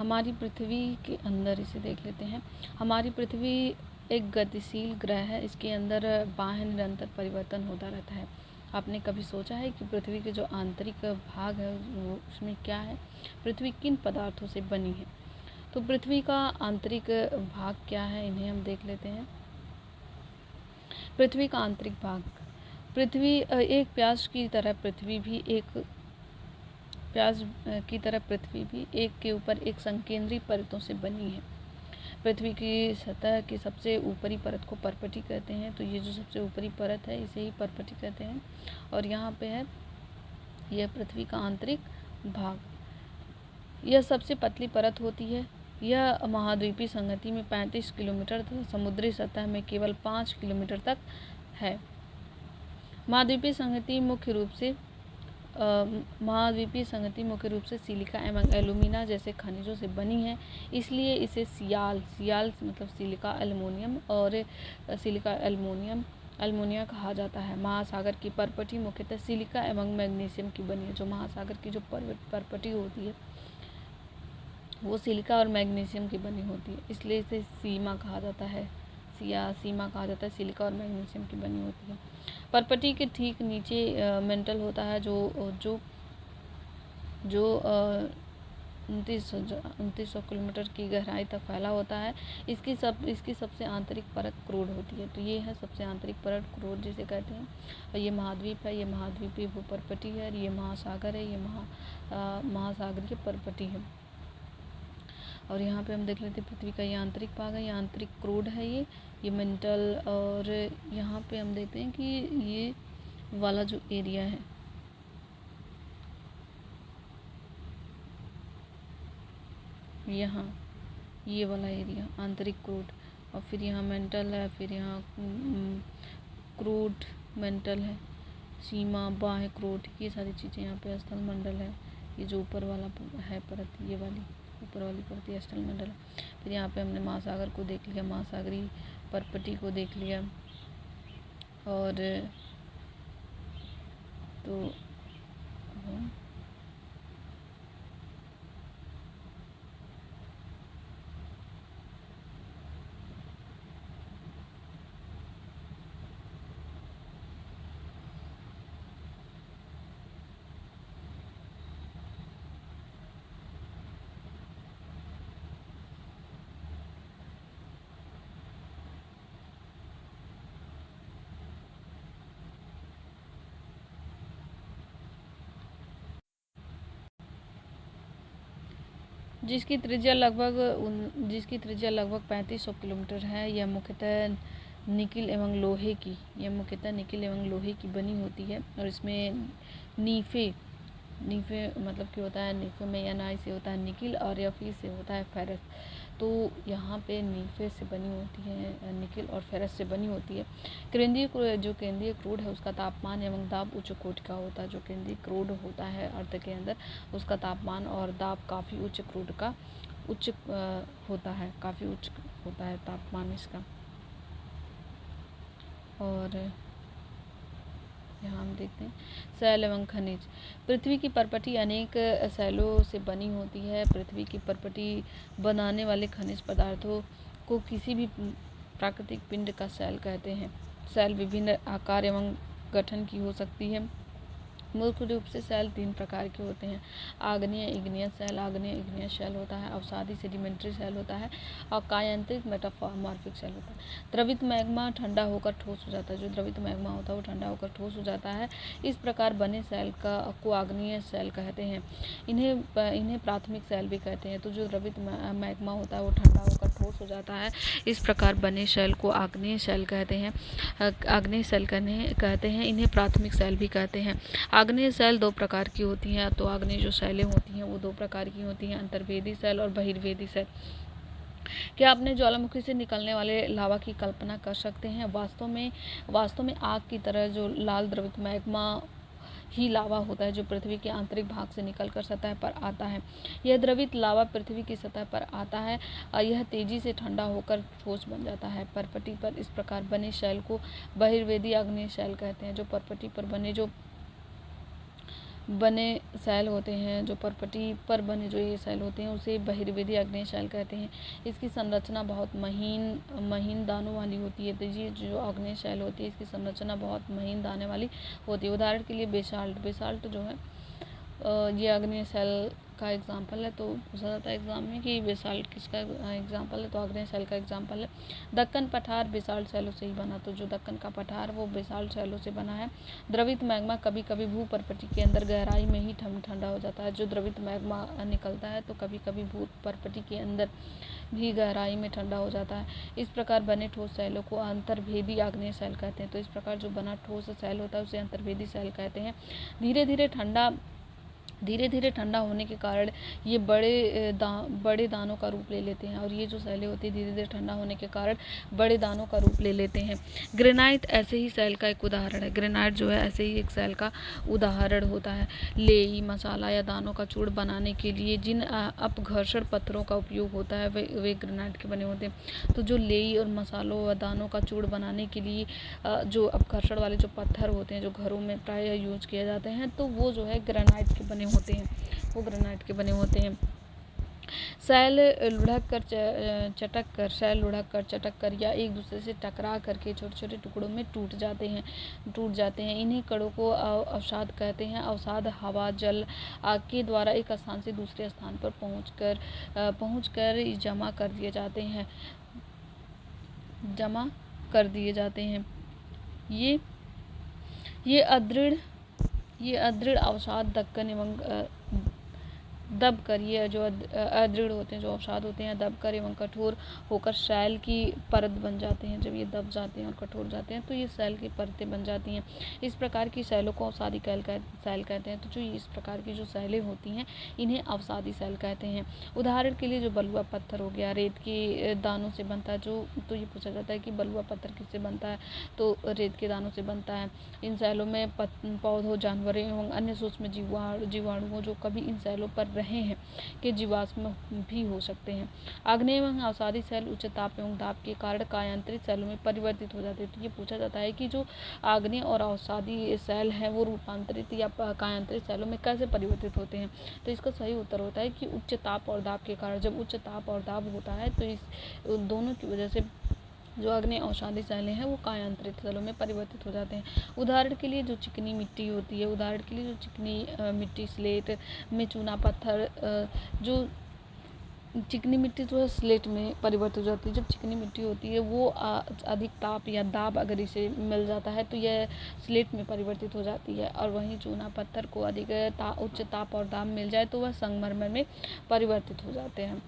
हमारी पृथ्वी के अंदर इसे देख लेते हैं। हमारी पृथ्वी एक गतिशील ग्रह है। इसके अंदर बाह्य निरंतर परिवर्तन होता रहता है। आपने कभी सोचा है कि पृथ्वी के जो आंतरिक भाग है वो उसमें क्या है, पृथ्वी किन पदार्थों से बनी है? तो पृथ्वी का आंतरिक भाग क्या है, इन्हें हम देख लेते हैं। पृथ्वी का आंतरिक भाग, पृथ्वी एक प्याज की तरह पृथ्वी भी एक के ऊपर एक संकेंद्री परतों से बनी है। पृथ्वी की सतह की सबसे ऊपरी परत को परपटी कहते हैं। तो ये जो सबसे ऊपरी परत है इसे ही परपटी कहते हैं। और यहाँ पे है यह पृथ्वी का आंतरिक भाग। यह सबसे पतली परत होती है। यह महाद्वीपीय संगति में 35 किलोमीटर तथा समुद्री सतह में केवल 5 किलोमीटर तक है। महाद्वीपीय संगति मुख्य रूप से सिलिका एवं एल्यूमिना जैसे खनिजों से बनी है। इसलिए इसे सियाल मतलब सिलिका एल्युमिनियम और सिलिका अल्मोनिया कहा जाता है। महासागर की परपटी मुख्यतः सिलिका एवं मैग्नीशियम की बनी है। जो महासागर की जो परपटी होती है वो सिलिका और मैग्नीशियम की बनी होती है, इसलिए इसे सीमा कहा जाता है। सिलिका और मैग्नीशियम की बनी होती है। परपटी के ठीक नीचे मेंटल होता है जो 2900 किलोमीटर की गहराई तक फैला होता है। इसकी सबसे आंतरिक परत क्रूड होती है। तो ये है सबसे आंतरिक परत क्रूड जिसे कहते हैं। और ये महाद्वीप है, ये महाद्वीपीय भूपर्पटी है। और ये महासागर है, ये महासागरीय परपटी है। और यहाँ पे हम देख लेते हैं पृथ्वी का ये आंतरिक भाग है, ये आंतरिक क्रूड है, ये मेंटल। और यहाँ पे हम देखते हैं कि ये वाला जो एरिया है, यहाँ ये वाला एरिया आंतरिक क्रूड, और फिर यहाँ मेंटल है, फिर यहाँ क्रूड मेंटल है, सीमा बाह्य क्रूड, ये सारी चीज़ें यहाँ पे स्थल मंडल है। ये जो ऊपर वाला है परत, ये वाली ऊपर वाली परत ये स्थल मंडल है। फिर यहाँ पे हमने महासागर को देख लिया, महासागरीय परपटी को देख लिया। और तो जिसकी त्रिज्या लगभग 3500 किलोमीटर है। यह मुख्यतः निकिल एवं लोहे की बनी होती है। और इसमें नीफे मतलब क्या होता है, नीफे में NI से होता है निकिल और Fe से होता है फेरस। तो यहाँ पे नीफे से बनी होती है, निकिल और फेरस से बनी होती है। केंद्रीय क्रूड है उसका तापमान एवं दाब उच्च कोटि का होता है। जो केंद्रीय क्रूड होता है अर्थ के अंदर, उसका तापमान और दाब काफ़ी उच्च क्रूड का होता है, काफ़ी उच्च होता है तापमान इसका। और यहाँ हम देखते हैं सैल एवं खनिज। पृथ्वी की परपटी अनेक सैलों से बनी होती है। पृथ्वी की परपटी बनाने वाले खनिज पदार्थों को किसी भी प्राकृतिक पिंड का सैल कहते हैं। सैल विभिन्न आकार एवं गठन की हो सकती है। मुख्य रूप से सैल 3 प्रकार के होते हैं। आग्नेय इग्नियस सैल, आग्नेय इग्नियस सैल होता है, अवसादी सेडिमेंट्री सैल होता है, और कायांतरिक मेटामॉर्फिक सैल होता है। द्रवित मैग्मा ठंडा होकर ठोस हो जाता है। जो द्रवित मैग्मा होता है वो ठंडा होकर ठोस हो जाता है। इस प्रकार बने सैल को आग्नेय सैल कहते हैं। इन्हें प्राथमिक सैल भी कहते हैं। तो जो द्रवित मैग्मा होता है वो ठंडा होकर ठोस हो जाता है। इस प्रकार बने सैल को आग्नेय सैल कहते हैं। इन्हें प्राथमिक सैल भी कहते हैं। आग्नेय सैल 2 प्रकार की होती हैं। तो आग्नेय जो सैलें होती हैं वो 2 प्रकार की होती हैं, अंतर्वेदी सैल और बहिर्वेदी सैल। क्या आपने ज्वालामुखी से निकलने वाले लावा की कल्पना कर सकते हैं? वास्तव में आग की तरह जो लाल द्रवित मैग्मा ही लावा होता है जो पृथ्वी के आंतरिक भाग से निकलकर सतह पर आता है। यह द्रवित लावा पृथ्वी की सतह पर आता है और यह तेजी से ठंडा होकर ठोस बन जाता है परपटी पर। इस प्रकार बने शैल को बहिर्वेदी आग्नेय शैल कहते हैं। जो परपटी पर बने जो बने शैल होते हैं, जो परपटी पर बने जो ये शैल होते हैं उसे बहिर्वेदी आग्नेय शैल कहते हैं। इसकी संरचना बहुत महीन दानों वाली होती है। तो ये जो आग्नेय शैल होती है इसकी संरचना बहुत महीन दाने वाली होती है। उदाहरण के लिए बेसाल्ट जो है ये आग्नेय शैल का एग्जाम्पल है। तो पूछा जाता है एग्जाम में कि बेसाल्ट किसका एग्जाम्पल है, तो आग्नेय शैल का एग्जाम्पल है। दक्कन पठार बेसाल्ट शैलों से ही बना, तो जो दक्कन का पठार वो बेसाल्ट शैलों से बना है। द्रवित मैग्मा कभी कभी भू परपटी के अंदर गहराई में ही ठंडा हो जाता है। जो द्रवित मैग्मा निकलता है तो कभी कभी भू परपटी के अंदर भी गहराई में ठंडा हो जाता है। इस प्रकार बने ठोस शैलों को अंतर्भेदी आग्नेय शैल कहते हैं। तो इस प्रकार जो बना ठोस शैल होता है उसे अंतर्भेदी शैल कहते हैं। धीरे धीरे ठंडा होने के कारण ये बड़े दानों का रूप ले लेते हैं। और ये जो शैलें होती है धीरे धीरे ठंडा होने के कारण बड़े दानों का रूप ले लेते हैं। ग्रेनाइट ऐसे ही शैल का एक उदाहरण है। ग्रेनाइट जो है ऐसे ही एक शैल का उदाहरण होता है। लेई मसाला या दानों का चूर्ण बनाने के लिए जिन अपघर्षण पत्थरों का उपयोग होता है वे ग्रेनाइट के बने होते हैं। तो जो लेई और मसालों व दानों का चूर्ण बनाने के लिए जो अपघर्षण वाले जो पत्थर होते हैं जो घरों में प्राय यूज किए जाते हैं तो वो जो है ग्रेनाइट के बने होते हैं, वो ग्रेनाइट के बने होते हैं। शैल लुढ़क कर चटक कर या एक दूसरे से टकरा करके छोटे छोटे टुकड़ों में टूट जाते हैं। इन्हीं कणों को अवसाद कहते हैं। अवसाद हवा जल आग के द्वारा एक स्थान से दूसरे स्थान पर पहुंचकर जमा कर दिए जाते हैं। ये अदृढ़ अवसाद दक्कन एवं दबकर, ये जो अदृढ़ होते हैं जो अवसाद होते हैं दबकर एवं कठोर होकर शैल की परत बन जाते हैं। जब ये दब जाते हैं और कठोर जाते हैं तो ये शैल की परतें बन जाती हैं। इस प्रकार की शैलों को अवसादी शैल कहते हैं। तो जो इस प्रकार की जो शैलें होती हैं इन्हें अवसादी शैल कहते हैं। उदाहरण के लिए जो बलुआ पत्थर हो गया रेत के दानों से बनता है। तो ये पूछा जाता है कि बलुआ पत्थर किससे बनता है, तो रेत के दानों से बनता है। इन शैलों में पौधों जानवरों एवं अन्य सूक्ष्म जीवाणुओं जो कभी इन शैलों पर रहे हैं के जीवाश्म भी हो सकते हैं। आग्नेय एवं अवसादी शैल उच्च ताप एवं दाब के कारण कायांतरित शैलों में परिवर्तित हो जाते हैं। तो ये पूछा जाता है कि जो आग्नेय और अवसादी शैल है वो रूपांतरित या कायांतरित शैलों में कैसे परिवर्तित होते हैं। तो इसका सही उत्तर होता है कि उच्च ताप और दाब के कारण। जब उच्च ताप और दाब होता है तो इस दोनों की वजह से जो आग्नेय अवसादी शैलें हैं वो कायांतरित शैलों में परिवर्तित हो जाते हैं। उदाहरण के लिए जो चिकनी मिट्टी होती है, मिट्टी स्लेट में चूना पत्थर जो चिकनी मिट्टी जो है स्लेट में परिवर्तित हो जाती है। जब चिकनी मिट्टी होती है वो अधिक ताप या दाब अगर इसे मिल जाता है तो यह स्लेट में परिवर्तित हो जाती है। और वहीं चूना पत्थर को अधिक उच्च ताप और दाब मिल जाए तो वह संगमरमर में परिवर्तित हो जाते हैं।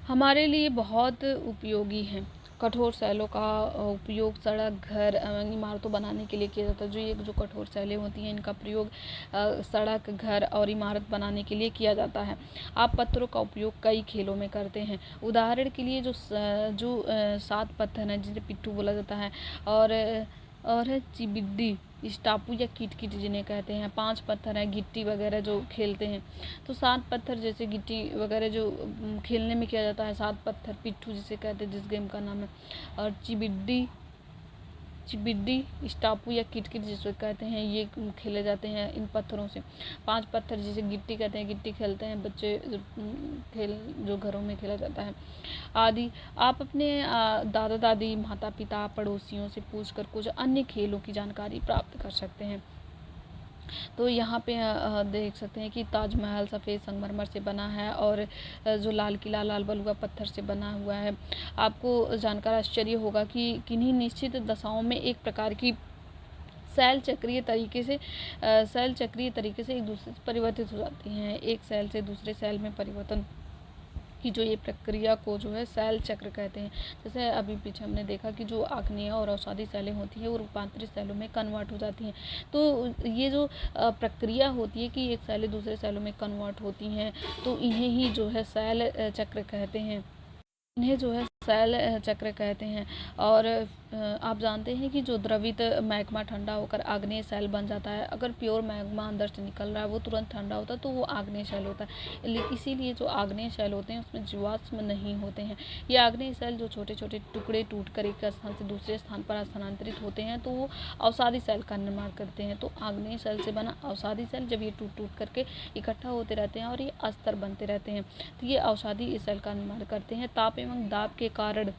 हमारे लिए बहुत उपयोगी है। कठोर शैलों का उपयोग सड़क घर एवं इमारतों बनाने के लिए किया जाता है। जो कठोर शैलें होती हैं इनका प्रयोग सड़क घर और इमारत बनाने के लिए किया जाता है। आप पत्थरों का उपयोग कई खेलों में करते हैं। उदाहरण के लिए जो 7 पत्थर हैं जिसे पिट्ठू बोला जाता है और है चिबिड्डी स्टापू या किट जिन्हें कहते हैं। 5 पत्थर हैं गिट्टी वगैरह जो खेलते हैं। तो 7 पत्थर जैसे गिट्टी वगैरह जो खेलने में किया जाता है। 7 पत्थर पिट्ठू जिसे कहते हैं जिस गेम का नाम है। और चिबिड्डी स्टापू या किट जिसे कहते हैं ये खेले जाते हैं इन पत्थरों से। 5 पत्थर जिसे गिट्टी कहते हैं गिट्टी खेलते हैं बच्चे खेल जो घरों में खेला जाता है आदि। आप अपने दादा दादी माता पिता पड़ोसियों से पूछकर कुछ अन्य खेलों की जानकारी प्राप्त कर सकते हैं। तो यहाँ पे देख सकते हैं कि ताजमहल सफ़ेद संगमरमर से बना है और जो लाल किला लाल बलुआ पत्थर से बना हुआ है। आपको जानकर आश्चर्य होगा कि किन्हीं निश्चित दशाओं में एक प्रकार की शैल चक्रीय तरीके से एक दूसरे से परिवर्तित हो जाती हैं। एक शैल से दूसरे शैल में परिवर्तन की जो ये प्रक्रिया को जो है शैल चक्र कहते हैं। जैसे अभी पीछे हमने देखा कि जो आग्नेय और अवसादी शैलें होती हैं वो रूपांतरित शैलों में कन्वर्ट हो जाती हैं। तो ये जो प्रक्रिया होती है कि एक शैलें दूसरे शैलों में कन्वर्ट होती हैं तो इन्हें ही जो है शैल चक्र कहते हैं। इन्हें जो है सेल चक्र कहते हैं। और आप जानते हैं कि जो द्रवित मैग्मा ठंडा होकर आग्नेय सेल बन जाता है। अगर प्योर मैग्मा अंदर से निकल रहा है वो तुरंत ठंडा होता है तो वो आग्नेय सेल होता है। इसीलिए जो आग्नेय सेल होते हैं उसमें जीवाश्म नहीं होते हैं। ये आग्नेय सेल जो छोटे छोटे टुकड़े टूट कर एक स्थान से दूसरे स्थान पर स्थानांतरित होते हैं तो वो अवसादी सेल का निर्माण करते हैं। तो आग्नेय सेल से बना अवसादी सेल जब ये टूट टूट करके इकट्ठा होते रहते हैं और ये अस्तर बनते रहते हैं तो ये अवसादी सेल का निर्माण करते हैं। ताप एवं दाब के कारण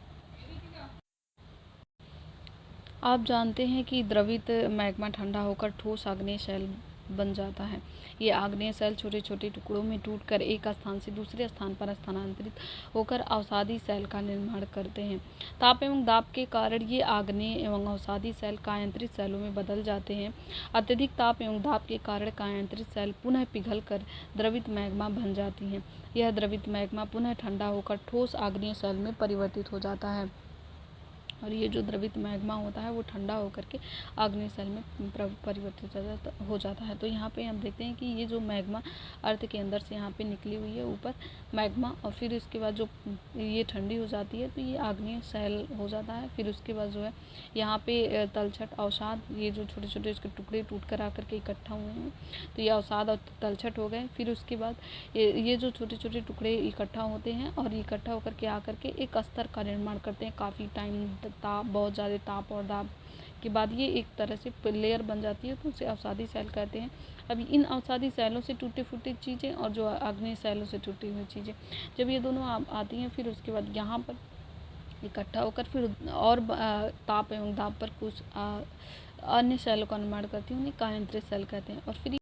आप जानते हैं कि द्रवित मैग्मा ठंडा होकर ठोस आग्नेय सेल बन जाता है। ये आग्नेय सेल छोटे छोटे टुकड़ों में टूटकर एक स्थान से दूसरे स्थान पर स्थानांतरित होकर अवसादी सेल का निर्माण करते हैं। ताप एवं दाब के कारण ये आग्नेय एवं अवसादी सेल कायांतरित सेलों में बदल जाते हैं। अत्यधिक ताप एवं दाब के कारण कायांतरित सेल पुनः पिघल कर द्रवित मैग्मा बन जाती हैं। यह द्रवित मैग्मा पुनः ठंडा होकर ठोस आग्नेय सेल में परिवर्तित हो जाता है और ये जो द्रवित मैग्मा होता है वो ठंडा होकर के आग्नेय सेल में परिवर्तित हो जाता है। तो यहाँ पे हम देखते हैं कि ये जो मैग्मा अर्थ के अंदर से यहाँ पे निकली हुई है ऊपर मैग्मा, और फिर इसके बाद जो ये ठंडी हो जाती है तो ये आग्नेय सेल हो जाता है। फिर उसके बाद जो है यहाँ पे तलछट अवसाद, ये जो छोटे छोटे इसके टुकड़े टूट कर आकर के इकट्ठा हुए हैं तो ये अवसाद और तलछट हो गए। फिर उसके बाद ये जो छोटे छोटे टुकड़े इकट्ठा होते हैं और इकट्ठा होकर के आकर के एक अस्तर का निर्माण करते हैं। काफ़ी टाइम ताप, बहुत ज़्यादा ताप और दाब के बाद ये एक तरह से लेयर बन जाती है तो उसे अवसादी सेल कहते हैं। अब इन अवसादी सेलों से टूटे फूटे चीज़ें और जो आग्नेय सेलों से टूटी हुई चीज़ें जब ये दोनों आती हैं फिर उसके बाद यहाँ पर इकट्ठा होकर फिर और ताप एवं दाब पर कुछ अन्य सेलों का निर्माण करती हैं, उन्हें कायांतरित सेल कहते हैं। और फिर